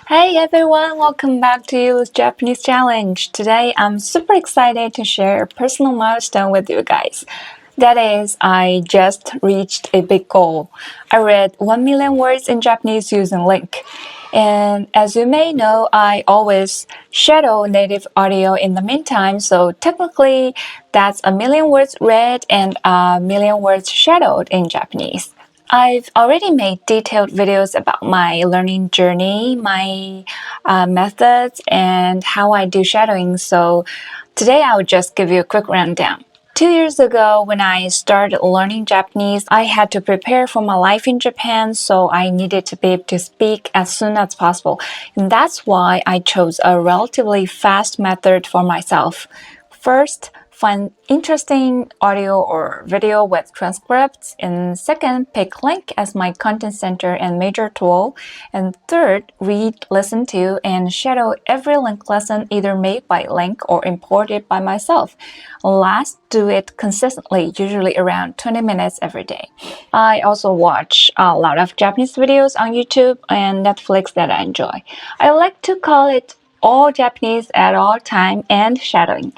Hey everyone, welcome back to Yu's Japanese Challenge. Today I'm super excited to share a personal milestone with you guys. That is, I just reached a big goal. I read 1 million words in Japanese using Link. And as you may know, I always shadow native audio in the meantime, so technically that's a million words read and a million words shadowed in Japanese. I've already made detailed videos about my learning journey, my methods, and how I do shadowing, so today I will just give you a quick rundown. 2 years ago, when I started learning Japanese, I had to prepare for my life in Japan, so I needed to be able to speak as soon as possible. And that's why I chose a relatively fast method for myself. First, find interesting audio or video with transcripts. And second, pick Link as my content center and major tool. And third, read, listen to, and shadow every Link lesson either made by Link or imported by myself. Last, do it consistently, usually around 20 minutes every day. I also watch a lot of Japanese videos on YouTube and Netflix that I enjoy. I like to call it all Japanese at all time and shadowing.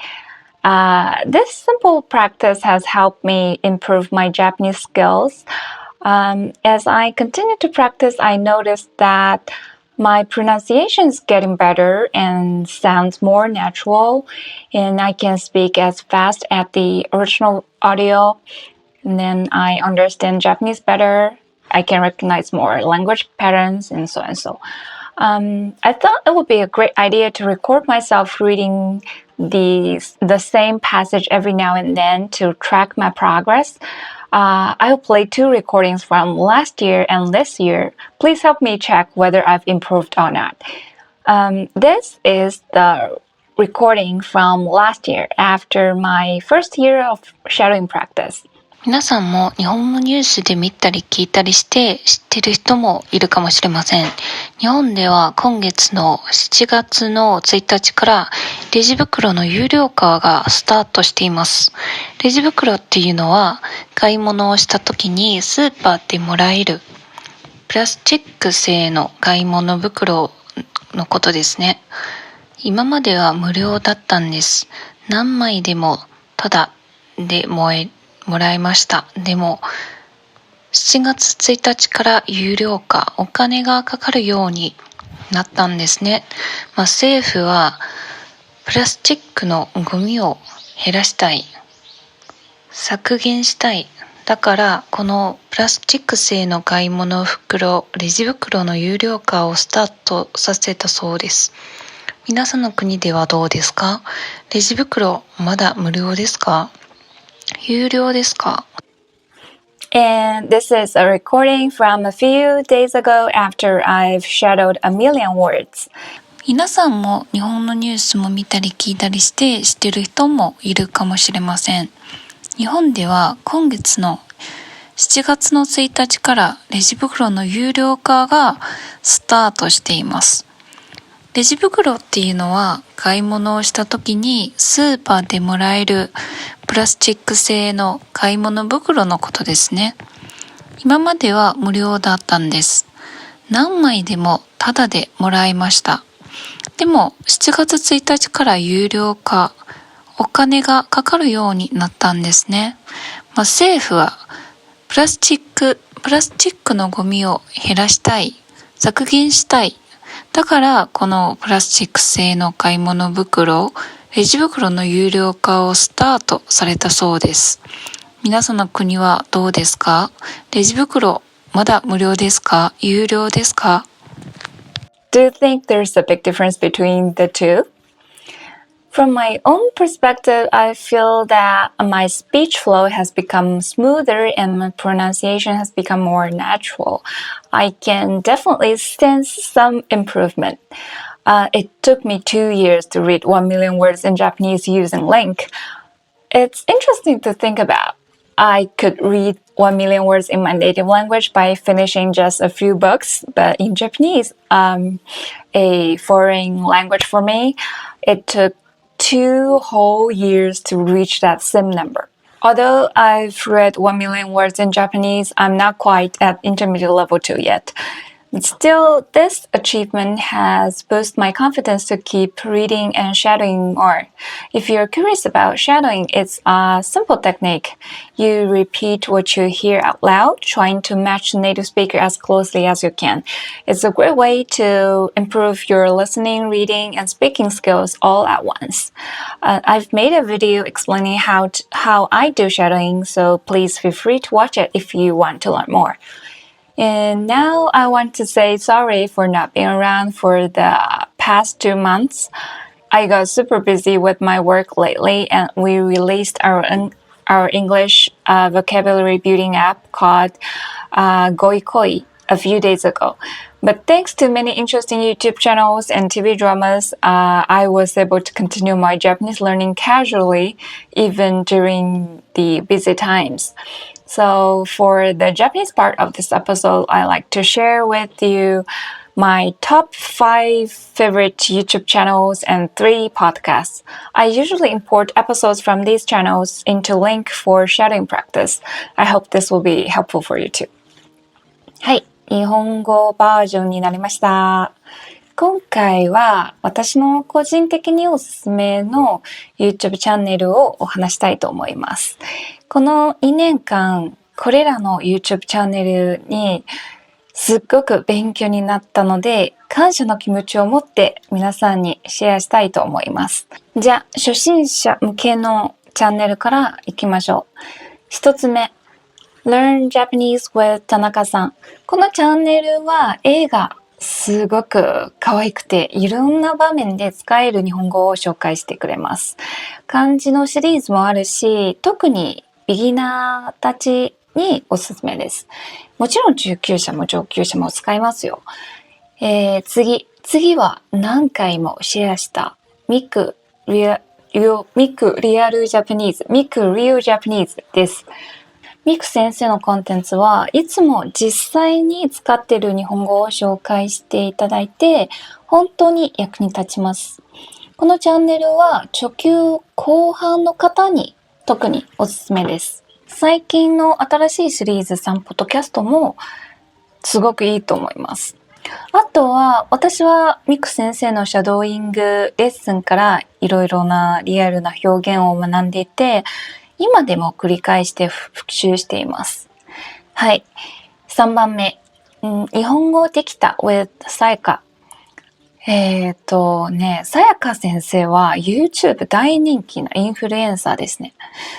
This simple practice has helped me improve my Japanese skills. As I continue to practice, I noticed that my pronunciation is getting better and sounds more natural, and I can speak as fast as the original audio. And then I understand Japanese better. I can recognize more language patterns and so and so. I thought it would be a great idea to record myself reading the same passage every now and then to track my progress. I will play 2 recordings from last year and this year. Please help me check whether I've improved or not. This is the recording from last year after my first year of shadowing practice. 皆さんも日本のニュースで見たり聞いたりして知ってる人もいるかもしれません。日本では今月の7月の1日からレジ袋の有料化がスタートしています。レジ袋っていうのは買い物をした時にスーパーでもらえるプラスチック製の買い物袋のことですね。今までは無料だったんです。何枚でもタダでもらいました。でも、7月1日から有料化、お金がかかるようになったんですね。政府はプラスチックのゴミを減らしたい、削減したい。だからこのプラスチック製の買い物袋、レジ袋の有料化をスタートさせたそうです。皆さんの国ではどうですか？レジ袋まだ無料ですか？有料ですか？ And this is a recording from a few days ago after I've shadowed a million words. 皆さんも日本のニュースも見たり聞いたりして知ってる人もいるかもしれません。日本では今月の7月の1日からレジ袋の有料化がスタートしています。レジ袋っていうのは買い物をした時にスーパーでもらえるプラスチック製の買い物袋のことですね。今までは無料だったんです。何枚でもタダでもらいました。でも7月1日から有料化、お金がかかるようになったんですね。政府はプラスチックのゴミを減らしたい、削減したい。だからこのプラスチック製の買い物袋、レジ袋の有料化をスタートされたそうです。皆さんの国はどうですか？レジ袋まだ無料ですか？有料ですか？ Do you think there's a big difference between the two? From my own perspective, I feel that my speech flow has become smoother and my pronunciation has become more natural. I can definitely sense some improvement. It took me 2 years to read 1 million words in Japanese using Link. It's interesting to think about. I could read 1 million words in my native language by finishing just a few books, but in Japanese, a foreign language for me, it took 2 whole years to reach that same number. Although I've read 1 million words in Japanese, I'm not quite at intermediate level 2 yet. Still, this achievement has boosted my confidence to keep reading and shadowing more. If you're curious about shadowing, it's a simple technique. You repeat what you hear out loud, trying to match the native speaker as closely as you can. It's a great way to improve your listening, reading, and speaking skills all at once. I've made a video explaining how I do shadowing, so please feel free to watch it if you want to learn more. And now I want to say sorry for not being around for the past 2 months. I got super busy with my work lately, and we released our English vocabulary building app called Goikoi a few days ago. But thanks to many interesting YouTube channels and TV dramas, I was able to continue my Japanese learning casually even during the busy times. So for the Japanese part of this episode, I like to share with you my top 5 favorite YouTube channels and 3 podcasts. I usually import episodes from these channels into Link for shadowing practice. I hope this will be helpful for you too. はい、日本語バージョンになりました。今回は私の個人的におすすめの YouTube チャンネルをお話したいと思います。この2年間、これらの YouTube チャンネルにすっごく勉強になったので、感謝の気持ちを持って皆さんにシェアしたいと思います。じゃあ、初心者向けのチャンネルからいきましょう。一つ目。Learn Japanese with 田中さん。このチャンネルは映画すごく可愛くていろんな場面で使える日本語を紹介してくれます。漢字のシリーズもあるし、特にビギナーたちにおすすめです。もちろん中級者も上級者も使いますよ。次は何回もシェアしたミクリアルジャパニーズ、ミクリオジャパニーズです。ミク先生のコンテンツはいつも実際に使っている日本語を紹介していただいて本当に役に立ちます。このチャンネルは初級後半の方に特におすすめです。最近の新しいシリーズ3ポッドキャストもすごくいいと思います。あとは私はミク先生のシャドーイングレッスンからいろいろなリアルな表現を学んでいて今でも繰り返して復習しています。はい。3番目。日本語できた with さやか。さやか先生は YouTube 大人気なインフルエンサーですね。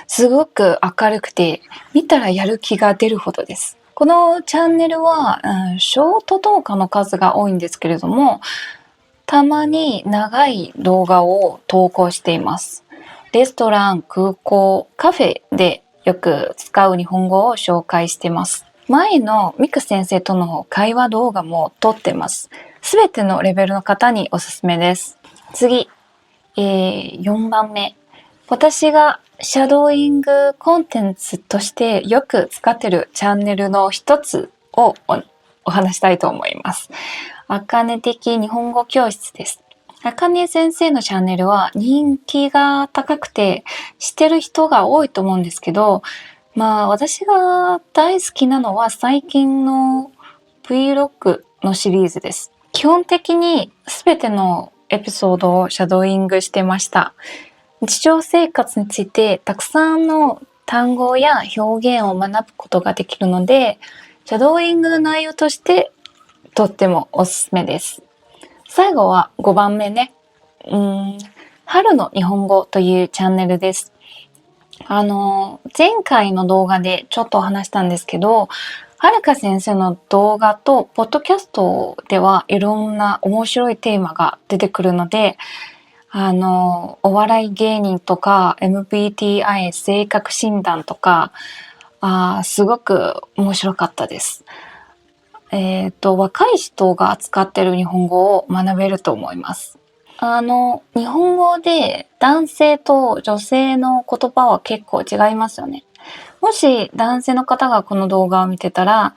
すごく明るくて、見たらやる気が出るほどです。このチャンネルは、ショート動画の数が多いんですけれども、たまに長い動画を投稿しています。レストラン、空港、カフェでよく使う日本語を紹介しています。前のミク先生との会話動画も撮ってます。すべてのレベルの方におすすめです。次、4番目。私がシャドーイングコンテンツとしてよく使っているチャンネルの一つをお話したいと思います。あかね的日本語教室です。あかね先生のチャンネルは人気が高くて知ってる人が多いと思うんですけど、私が大好きなのは最近の Vlog のシリーズです。基本的に全てのエピソードをシャドーイングしてました。日常生活についてたくさんの単語や表現を学ぶことができるので、シャドーイングの内容としてとってもおすすめです。最後は5番目ね。春の日本語というチャンネルです。前回の動画でちょっと話したんですけど、はるか先生の動画とポッドキャストではいろんな面白いテーマが出てくるので、お笑い芸人とか MBTI 性格診断とか、すごく面白かったです。若い人が扱ってる日本語を学べると思います。日本語で男性と女性の言葉は結構違いますよね。もし男性の方がこの動画を見てたら、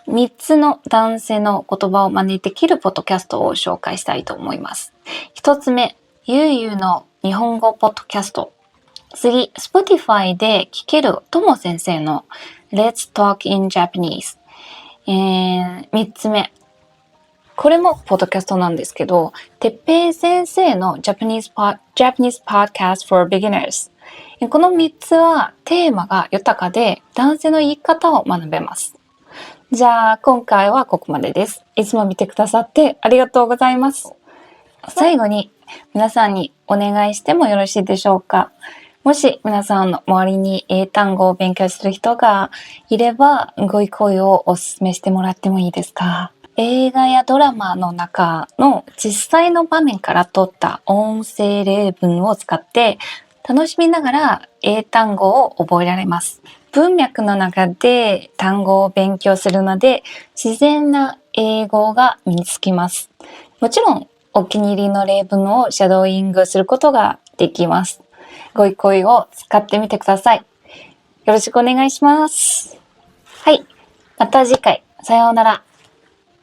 3つの男性の言葉を真似できるポッドキャストを紹介したいと思います。1つ目、ゆうゆうの日本語ポッドキャスト。次、Spotify で聞けるとも先生の Let's Talk in Japanese。3つ目、これもポッドキャストなんですけど、てっぺい先生の Japanese Podcast for Beginners。この3つはテーマが豊かで男性の言い方を学べます。じゃあ今回はここまでです。いつも見てくださってありがとうございます。最後に皆さんにお願いしてもよろしいでしょうか。もし皆さんの周りに英単語を勉強する人がいれば、ご意向をお勧めしてもらってもいいですか？映画やドラマの中の実際の場面から取った音声例文を使って楽しみながら英単語を覚えられます。文脈の中で単語を勉強するので自然な英語が身につきます。もちろんお気に入りの例文をシャドーイングすることができます。ご意向を使ってみてください。よろしくお願いします。はい。また次回。さようなら。